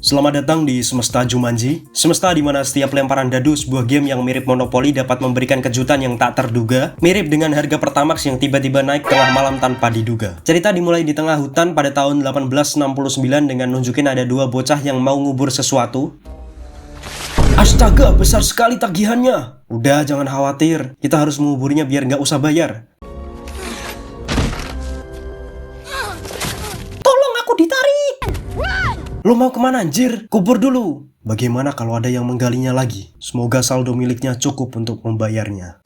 Selamat datang di Semesta Jumanji, semesta di mana setiap lemparan dadu sebuah game yang mirip Monopoly dapat memberikan kejutan yang tak terduga, mirip dengan harga Pertamax yang tiba-tiba naik tengah malam tanpa diduga. Cerita dimulai di tengah hutan pada tahun 1869 dengan nunjukin ada dua bocah yang mau ngubur sesuatu. Astaga, besar sekali tagihannya. Udah, jangan khawatir, kita harus menguburnya biar nggak usah bayar. Tolong aku ditarik. Lo mau kemana anjir? Kubur dulu. Bagaimana kalau ada yang menggalinya lagi? Semoga saldo miliknya cukup untuk membayarnya.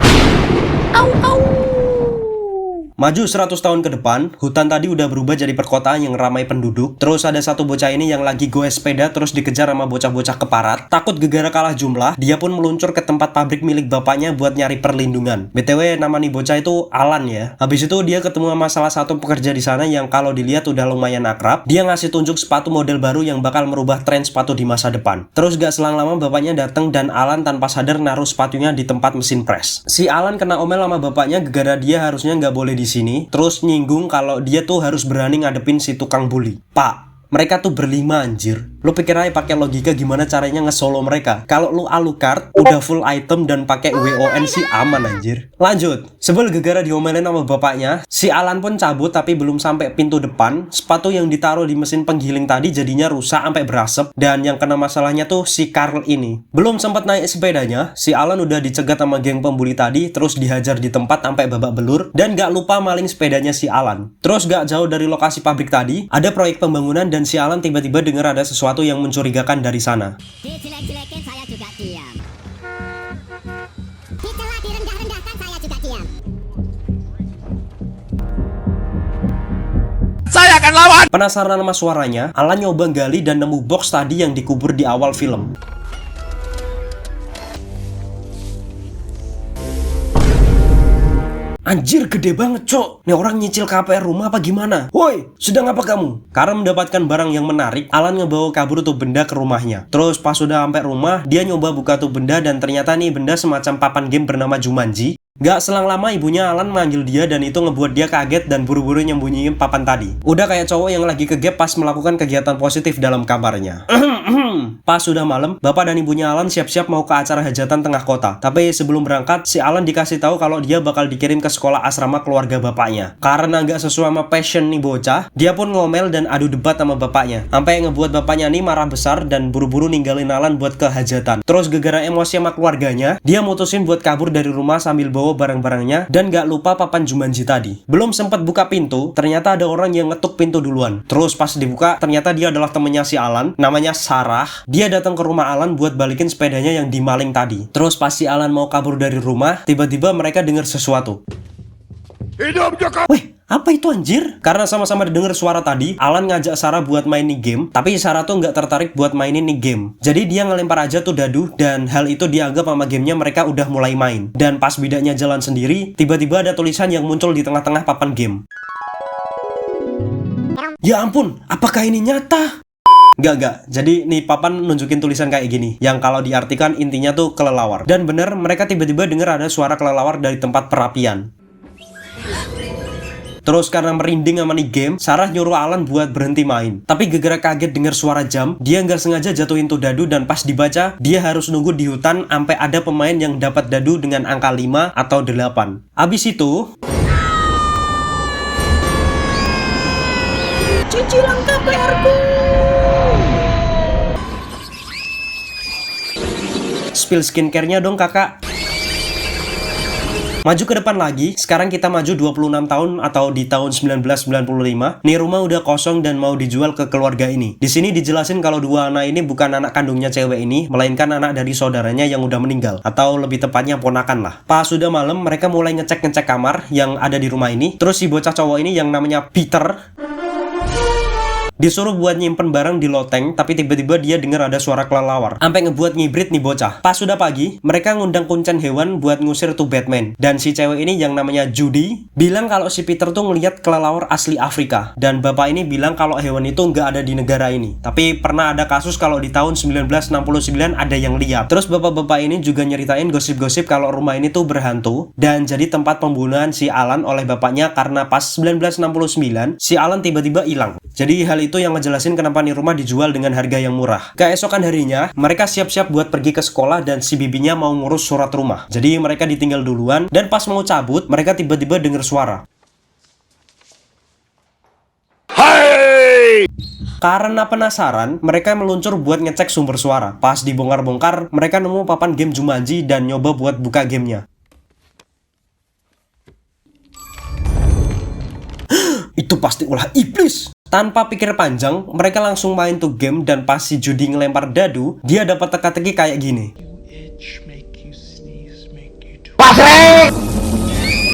Au, au. Maju 100 tahun ke depan, hutan tadi udah berubah jadi perkotaan yang ramai penduduk. Terus ada satu bocah ini yang lagi goes sepeda terus dikejar sama bocah-bocah keparat. Takut gegara kalah jumlah, dia pun meluncur ke tempat pabrik milik bapaknya buat nyari perlindungan. BTW nama nih bocah itu Alan ya. Habis itu dia ketemu sama salah satu pekerja di sana yang kalau dilihat udah lumayan akrab. Dia ngasih tunjuk sepatu model baru yang bakal merubah tren sepatu di masa depan. Terus gak selang lama bapaknya datang dan Alan tanpa sadar naruh sepatunya di tempat mesin press. Si Alan kena omel sama bapaknya gegara dia harusnya nggak boleh di sini, terus nyinggung kalau dia tuh harus berani ngadepin si tukang bully. Pak, mereka tuh berlima anjir. Lu pikir aja pakai logika gimana caranya nge-solo mereka. Kalau lu Alucard udah full item dan pakai WON sih aman anjir. Lanjut, sebel gegara diomelin sama bapaknya, si Alan pun cabut tapi belum sampai pintu depan. Sepatu yang ditaruh di mesin penggiling tadi jadinya rusak sampai berasap. Dan yang kena masalahnya tuh si Carl ini. Belum sempat naik sepedanya, si Alan udah dicegat sama geng pembuli tadi, terus dihajar di tempat sampai babak belur. Dan gak lupa maling sepedanya si Alan. Terus gak jauh dari lokasi pabrik tadi, ada proyek pembangunan dan si Alan tiba-tiba dengar ada sesuatu yang mencurigakan dari sana. Dijelek-jelekin saya juga diam. Dicela direndah-rendahkan saya juga diam. Saya akan lawan. Penasaran sama suaranya, Alan nyoba gali dan nemu box tadi yang dikubur di awal film. Anjir, gede banget, cok. Nih orang nyicil KPR rumah apa gimana? Woi, sedang apa kamu? Karena mendapatkan barang yang menarik, Alan ngebawa kabur tuh benda ke rumahnya. Terus pas sudah sampai rumah, dia nyoba buka tuh benda dan ternyata nih benda semacam papan game bernama Jumanji. Gak selang lama ibunya Alan manggil dia dan itu ngebuat dia kaget dan buru-buru nyembunyiin papan tadi. Udah kayak cowok yang lagi kegep pas melakukan kegiatan positif dalam kamarnya. Pas sudah malam, bapak dan ibunya Alan siap-siap mau ke acara hajatan tengah kota. Tapi sebelum berangkat, si Alan dikasih tahu kalau dia bakal dikirim ke sekolah asrama keluarga bapaknya. Karena gak sesuai sama passion nih bocah, dia pun ngomel dan adu debat sama bapaknya. Sampai ngebuat bapaknya nih marah besar dan buru-buru ninggalin Alan buat ke hajatan. Terus gegara emosi sama keluarganya, dia mutusin buat kabur dari rumah sambil bawa barang-barangnya dan gak lupa papan Jumanji tadi. Belum sempat buka pintu, ternyata ada orang yang ngetuk pintu duluan. Terus pas dibuka, ternyata dia adalah temennya si Alan, namanya Sarah. Dia datang ke rumah Alan buat balikin sepedanya yang dimaling tadi. Terus pas si Alan mau kabur dari rumah, tiba-tiba mereka dengar sesuatu. Hidup Jokowi. Weh, apa itu anjir? Karena sama-sama dengar suara tadi, Alan ngajak Sarah buat main nih game, tapi Sarah tuh nggak tertarik buat mainin nih game. Jadi dia ngelempar aja tuh dadu, dan hal itu dianggap sama gamenya mereka udah mulai main. Dan pas bidaknya jalan sendiri, tiba-tiba ada tulisan yang muncul di tengah-tengah papan game. Ya ampun, apakah ini nyata? Gak. Jadi nih papan nunjukin tulisan kayak gini, yang kalau diartikan intinya tuh kelelawar. Dan bener, mereka tiba-tiba dengar ada suara kelelawar dari tempat perapian. Terus karena merinding sama nih game, Sarah nyuruh Alan buat berhenti main. Tapi gegara kaget dengar suara jam, dia nggak sengaja jatuhin tuh dadu dan pas dibaca, dia harus nunggu di hutan sampai ada pemain yang dapat dadu dengan angka 5 atau 8. Abis itu... cicilan KPR-ku! Spill skincare-nya dong kakak. Maju ke depan lagi, sekarang kita maju 26 tahun atau di tahun 1995. Nih rumah udah kosong dan mau dijual ke keluarga ini. Di sini dijelasin kalau dua anak ini bukan anak kandungnya cewek ini, melainkan anak dari saudaranya yang udah meninggal, atau lebih tepatnya ponakan lah. Pas sudah malam, mereka mulai ngecek-ngecek kamar yang ada di rumah ini. Terus si bocah cowok ini yang namanya Peter disuruh buat nyimpen barang di loteng, tapi tiba-tiba dia dengar ada suara kelelawar. Sampai ngebuat ngibrit nih bocah. Pas sudah pagi, mereka ngundang kuncen hewan buat ngusir tuh Batman. Dan si cewek ini yang namanya Judy bilang kalau si Peter tuh ngelihat kelelawar asli Afrika. Dan bapak ini bilang kalau hewan itu nggak ada di negara ini. Tapi pernah ada kasus kalau di tahun 1969 ada yang lihat. Terus bapak-bapak ini juga nyeritain gosip-gosip kalau rumah ini tuh berhantu dan jadi tempat pembunuhan si Alan oleh bapaknya karena pas 1969 si Alan tiba-tiba hilang. Jadi hal itu yang ngejelasin kenapa nih rumah dijual dengan harga yang murah. Keesokan harinya, mereka siap-siap buat pergi ke sekolah dan si bibinya mau ngurus surat rumah. Jadi mereka ditinggal duluan dan pas mau cabut, mereka tiba-tiba dengar suara. Hai! Karena penasaran, mereka meluncur buat ngecek sumber suara. Pas dibongkar-bongkar, mereka nemu papan game Jumanji dan nyoba buat buka gamenya. Itu pasti ulah iblis. Tanpa pikir panjang, mereka langsung main tuh game dan pas si Judy ngelempar dadu, dia dapat teka-teki kayak gini.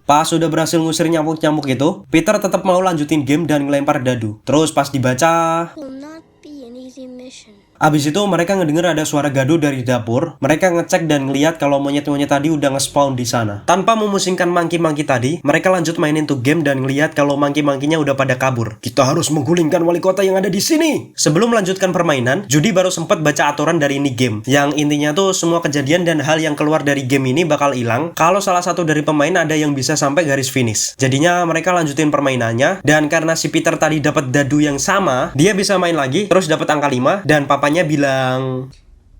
Pas sudah berhasil ngusir nyamuk-nyamuk itu, Peter tetap mau lanjutin game dan ngelempar dadu. Terus pas dibaca, Will not be an easy mission. abis itu mereka ngedenger ada suara gaduh dari dapur. Mereka ngecek dan ngeliat kalau monyet-monyet tadi udah nge-spawn di sana. Tanpa memusingkan monkey-monkey tadi, mereka lanjut mainin tuh game dan ngeliat kalau monkey-monkeynya udah pada kabur. Kita harus menggulingkan wali kota yang ada di sini. Sebelum melanjutkan permainan, Judy baru sempat baca aturan dari ini game. Yang intinya tuh semua kejadian dan hal yang keluar dari game ini bakal hilang kalau salah satu dari pemain ada yang bisa sampai garis finish. Jadinya mereka lanjutin permainannya dan karena si Peter tadi dapat dadu yang sama, dia bisa main lagi terus dapat angka 5 dan papanya bilang,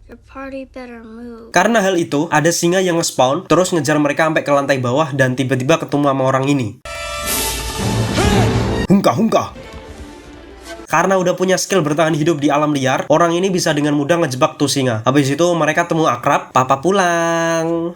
Your party better move. karena hal itu, ada singa yang nge-spawn, terus ngejar mereka sampai ke lantai bawah dan tiba-tiba ketemu sama orang ini. Hungka. Karena udah punya skill bertahan hidup di alam liar, orang ini bisa dengan mudah ngejebak tuh singa. Habis itu mereka temu akrab, papa pulang.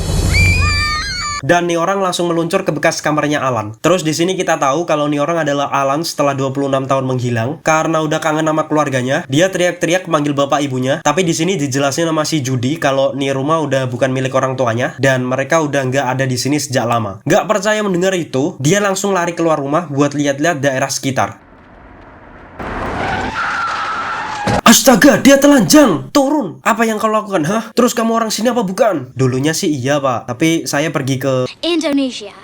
Dan nih orang langsung meluncur ke bekas kamarnya Alan. Terus di sini kita tahu kalau nih orang adalah Alan setelah 26 tahun menghilang. Karena udah kangen sama keluarganya, dia teriak-teriak manggil bapak ibunya. Tapi di sini dijelasin sama si Judy kalau nih rumah udah bukan milik orang tuanya dan mereka udah nggak ada di sini sejak lama. Nggak percaya mendengar itu, dia langsung lari keluar rumah buat lihat-lihat daerah sekitar. Astaga, dia telanjang! Turun! Apa yang kau lakukan, hah? Terus kamu orang sini apa bukan? Dulunya sih iya, Pak. Tapi saya pergi ke... Indonesia.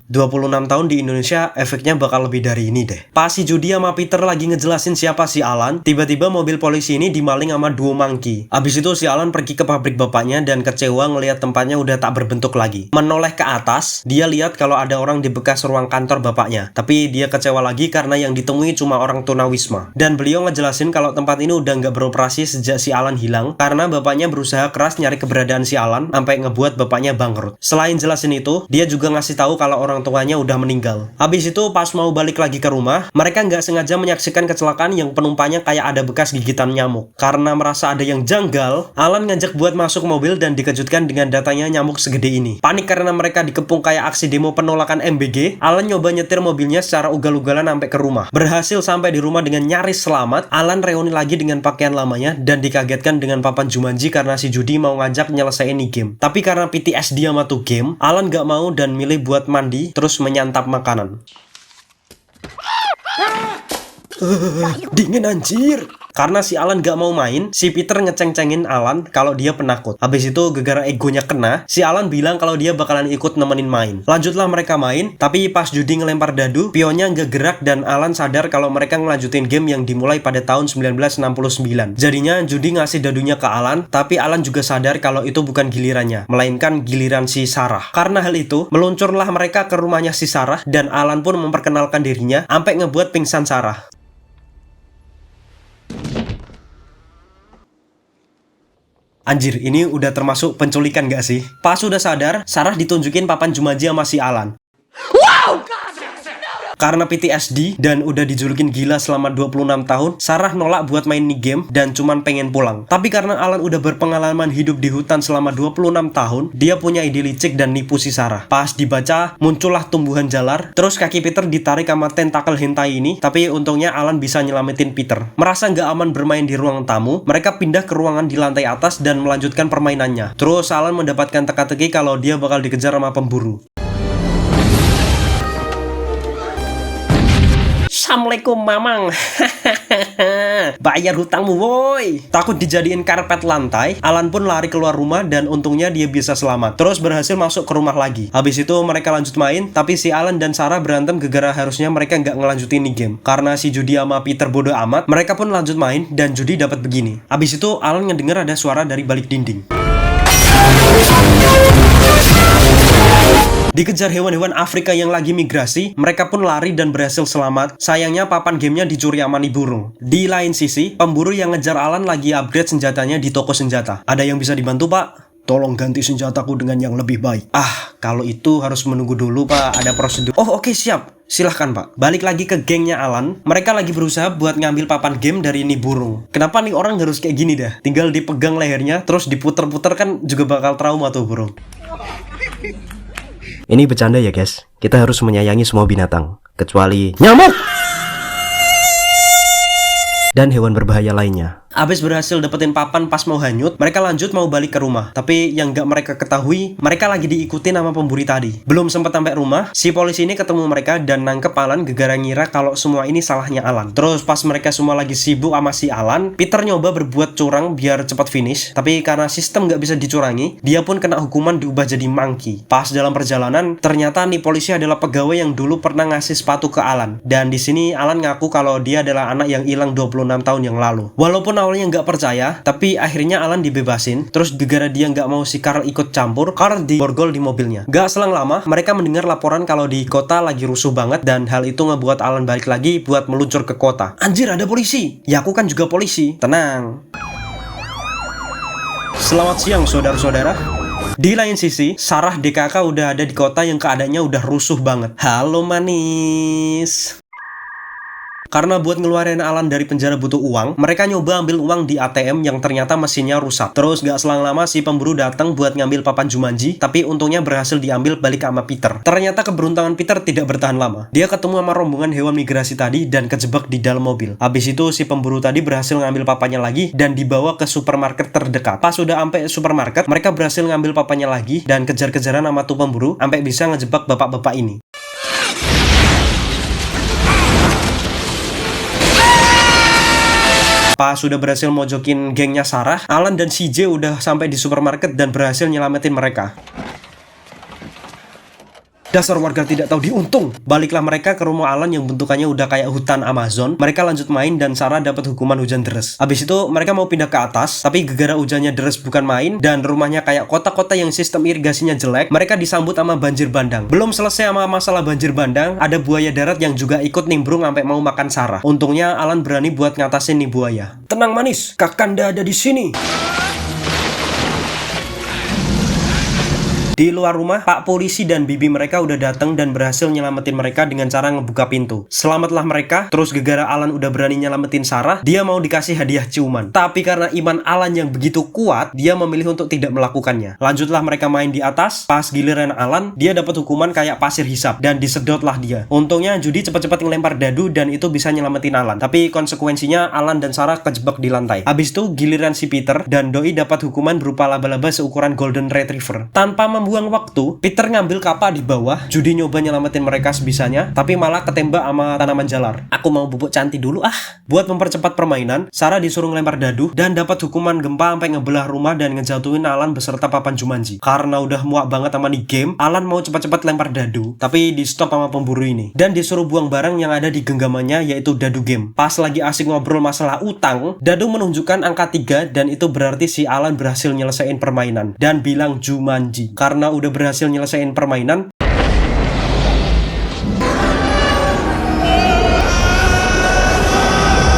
26 tahun di Indonesia efeknya bakal lebih dari ini deh. Pas si Judy sama Peter lagi ngejelasin siapa si Alan, tiba-tiba mobil polisi ini dimaling sama duo monkey. Abis itu si Alan pergi ke pabrik bapaknya dan kecewa ngelihat tempatnya udah tak berbentuk lagi. Menoleh ke atas, dia lihat kalau ada orang di bekas ruang kantor bapaknya. Tapi dia kecewa lagi karena yang ditemui cuma orang tunawisma. Dan beliau ngejelasin kalau tempat ini udah nggak beroperasi sejak si Alan hilang karena bapaknya berusaha keras nyari keberadaan si Alan sampai ngebuat bapaknya bangkrut. Selain jelasin itu, dia juga ngasih tahu kalau orang tuanya udah meninggal. Habis itu pas mau balik lagi ke rumah, mereka nggak sengaja menyaksikan kecelakaan yang penumpangnya kayak ada bekas gigitan nyamuk. Karena merasa ada yang janggal, Alan ngajak buat masuk mobil dan dikejutkan dengan datanya nyamuk segede ini. Panik karena mereka dikepung kayak aksi demo penolakan MBG, Alan nyoba nyetir mobilnya secara ugal-ugalan sampai ke rumah. Berhasil sampai di rumah dengan nyaris selamat, Alan reuni lagi dengan pakaian lamanya dan dikagetkan dengan papan Jumanji karena si Judy mau ngajak nyelesain nih game. Tapi karena PTSD sama tuh game, Alan nggak mau dan milih buat mandi terus menyantap makanan. Dingin anjir. Karena si Alan gak mau main, si Peter ngeceng-cengin Alan kalau dia penakut. Habis itu gegara egonya kena, si Alan bilang kalau dia bakalan ikut nemenin main. Lanjutlah mereka main, tapi pas Judy ngelempar dadu, pionnya nggak gerak dan Alan sadar kalau mereka ngelanjutin game yang dimulai pada tahun 1969. Jadinya Judy ngasih dadunya ke Alan, tapi Alan juga sadar kalau itu bukan gilirannya, melainkan giliran si Sarah. Karena hal itu, meluncurlah mereka ke rumahnya si Sarah dan Alan pun memperkenalkan dirinya, sampai ngebuat pingsan Sarah. Anjir, ini udah termasuk penculikan gak sih? Pas udah sadar, Sarah ditunjukin papan Jumanji sama si Alan. Wow! Karena PTSD dan udah dijulukin gila selama 26 tahun, Sarah nolak buat main nih game dan cuman pengen pulang. Tapi karena Alan udah berpengalaman hidup di hutan selama 26 tahun, dia punya ide licik dan nipu si Sarah. Pas dibaca, muncullah tumbuhan jalar, terus kaki Peter ditarik sama tentakel hentai ini, tapi untungnya Alan bisa nyelamatin Peter. Merasa nggak aman bermain di ruang tamu, mereka pindah ke ruangan di lantai atas dan melanjutkan permainannya. Terus Alan mendapatkan teka-teki kalau dia bakal dikejar sama pemburu. Assalamualaikum mamang. Bayar hutangmu woi. Takut dijadiin karpet lantai, Alan pun lari keluar rumah dan untungnya dia bisa selamat. Terus berhasil masuk ke rumah lagi. Habis itu mereka lanjut main, tapi si Alan dan Sarah berantem gegara harusnya mereka nggak ngelanjutin nih game. Karena si Judy sama Peter bodoh amat, mereka pun lanjut main dan Judy dapat begini. Habis itu Alan ngedenger ada suara dari balik dinding. dikejar hewan-hewan Afrika yang lagi migrasi. Mereka pun lari dan berhasil selamat. Sayangnya papan gamenya dicuri sama nih burung. Di lain sisi, pemburu yang ngejar Alan lagi upgrade senjatanya di toko senjata. Ada yang bisa dibantu, Pak? Tolong ganti senjataku dengan yang lebih baik. Kalau itu harus menunggu dulu, Pak. Ada prosedur. Oh, oke, siap. Silahkan, Pak. Balik lagi ke gengnya Alan. Mereka lagi berusaha buat ngambil papan game dari ini burung. Kenapa nih orang harus kayak gini dah? Tinggal dipegang lehernya, terus diputer-puter kan juga bakal trauma tuh burung. Ini bercanda ya, guys. Kita harus menyayangi semua binatang. Kecuali nyamuk! Dan hewan berbahaya lainnya. Abis berhasil dapetin papan pas mau hanyut, mereka lanjut mau balik ke rumah. Tapi yang gak mereka ketahui, mereka lagi diikuti sama pemburu tadi. Belum sempat sampai rumah, si polisi ini ketemu mereka dan nangkep Alan gegara ngira kalau semua ini salahnya Alan. Terus pas mereka semua lagi sibuk sama si Alan, Peter nyoba berbuat curang biar cepat finish. Tapi karena sistem gak bisa dicurangi, dia pun kena hukuman diubah jadi monkey. Pas dalam perjalanan, ternyata nih polisi adalah pegawai yang dulu pernah ngasih sepatu ke Alan. Dan di sini Alan ngaku kalau dia adalah anak yang hilang 26 tahun yang lalu. Walaupun awalnya nggak percaya, tapi akhirnya Alan dibebasin. Terus gara dia nggak mau si Carl ikut campur, Carl diborgol di mobilnya. Gak selang lama, mereka mendengar laporan kalau di kota lagi rusuh banget, dan hal itu ngebuat Alan balik lagi buat meluncur ke kota. Anjir, ada polisi! Ya aku kan juga polisi. Tenang. Selamat siang saudara-saudara. Di lain sisi, Sarah DKK udah ada di kota yang keadaannya udah rusuh banget. Halo manis. Karena buat ngeluarin Alan dari penjara butuh uang, mereka nyoba ambil uang di ATM yang ternyata mesinnya rusak. Terus gak selang lama si pemburu datang buat ngambil papan Jumanji, tapi untungnya berhasil diambil balik sama Peter. Ternyata keberuntungan Peter tidak bertahan lama. Dia ketemu sama rombongan hewan migrasi tadi dan kejebak di dalam mobil. Habis itu si pemburu tadi berhasil ngambil papannya lagi dan dibawa ke supermarket terdekat. Pas sudah sampai supermarket, mereka berhasil ngambil papannya lagi dan kejar-kejaran sama tuh pemburu sampai bisa ngejebak bapak-bapak ini. Pas sudah berhasil mojokin gengnya Sarah, Alan dan CJ udah sampai di supermarket dan berhasil nyelamatin mereka. Dasar warga tidak tahu diuntung. Baliklah mereka ke rumah Alan yang bentukannya udah kayak hutan Amazon. Mereka lanjut main dan Sarah dapat hukuman hujan deres. Habis itu mereka mau pindah ke atas, tapi gegara hujannya deres bukan main dan rumahnya kayak kota-kota yang sistem irigasinya jelek. Mereka disambut sama banjir bandang. Belum selesai sama masalah banjir bandang, ada buaya darat yang juga ikut nimbrung sampai mau makan Sarah. Untungnya Alan berani buat ngatasin nih buaya. Tenang manis, Kakanda ada di sini. Di luar rumah, Pak Polisi dan bibi mereka udah datang dan berhasil nyelamatin mereka dengan cara ngebuka pintu. Selamatlah mereka, terus gegara Alan udah berani nyelamatin Sarah, dia mau dikasih hadiah ciuman. Tapi karena iman Alan yang begitu kuat, dia memilih untuk tidak melakukannya. Lanjutlah mereka main di atas, pas giliran Alan, dia dapat hukuman kayak pasir hisap, dan disedotlah dia. Untungnya Judy cepat-cepat ngelempar dadu dan itu bisa nyelamatin Alan. Tapi konsekuensinya Alan dan Sarah kejebak di lantai. Habis itu giliran si Peter dan Doi dapat hukuman berupa laba-laba seukuran Golden Retriever. Tanpa buang waktu, Peter ngambil kapal di bawah. Judy nyoba nyelamatin mereka sebisanya, tapi malah ketembak sama tanaman jalar. Aku mau bubuk cantik dulu ah. Buat mempercepat permainan, Sarah disuruh ngelempar dadu dan dapat hukuman gempa sampai ngebelah rumah dan ngejatuhin Alan beserta papan Jumanji. Karena udah muak banget sama nih game, Alan mau cepat-cepat lempar dadu, tapi di stop sama pemburu ini dan disuruh buang barang yang ada di genggamannya, yaitu dadu game. Pas lagi asik ngobrol masalah utang, dadu menunjukkan angka 3 dan itu berarti si Alan berhasil nyelesain permainan dan bilang Jumanji. Karena udah berhasil nyelesain permainan,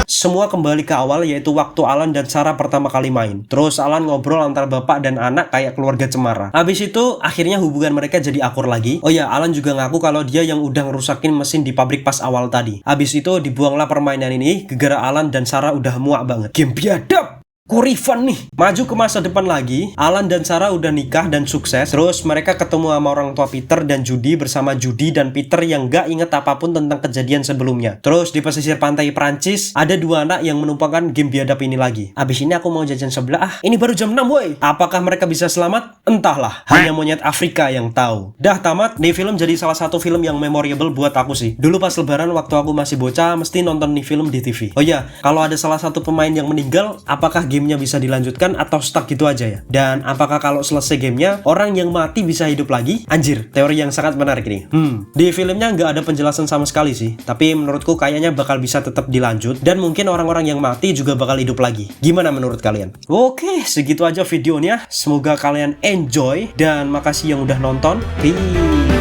semua kembali ke awal, yaitu waktu Alan dan Sarah pertama kali main. Terus Alan ngobrol antara bapak dan anak kayak keluarga cemara. Habis itu akhirnya hubungan mereka jadi akur lagi. Oh ya, Alan juga ngaku kalau dia yang udah ngerusakin mesin di pabrik pas awal tadi. Habis itu dibuanglah permainan ini gegara Alan dan Sarah udah muak banget. Game biadab! Kurifan nih. Maju ke masa depan lagi, Alan dan Sarah udah nikah dan sukses. Terus mereka ketemu sama orang tua Peter dan Judy bersama Judy dan Peter yang gak inget apapun tentang kejadian sebelumnya. Terus di pesisir pantai Prancis, ada dua anak yang menumpangkan game biadab ini lagi. Abis ini aku mau jajan sebelah ah. Ini baru jam 6 woi. Apakah mereka bisa selamat? Entahlah. Hanya monyet Afrika yang tahu. Dah tamat, nih film jadi salah satu film yang memorable buat aku sih. Dulu pas lebaran waktu aku masih bocah, mesti nonton nih film di TV. Oh ya, kalau ada salah satu pemain yang meninggal, apakah gamenya bisa dilanjutkan atau stuck gitu aja ya? Dan apakah kalau selesai gamenya, orang yang mati bisa hidup lagi? Anjir, teori yang sangat menarik nih. Di filmnya nggak ada penjelasan sama sekali sih, tapi menurutku kayaknya bakal bisa tetap dilanjut, dan mungkin orang-orang yang mati juga bakal hidup lagi. Gimana menurut kalian? Oke, segitu aja videonya. Semoga kalian enjoy, dan makasih yang udah nonton. Peace.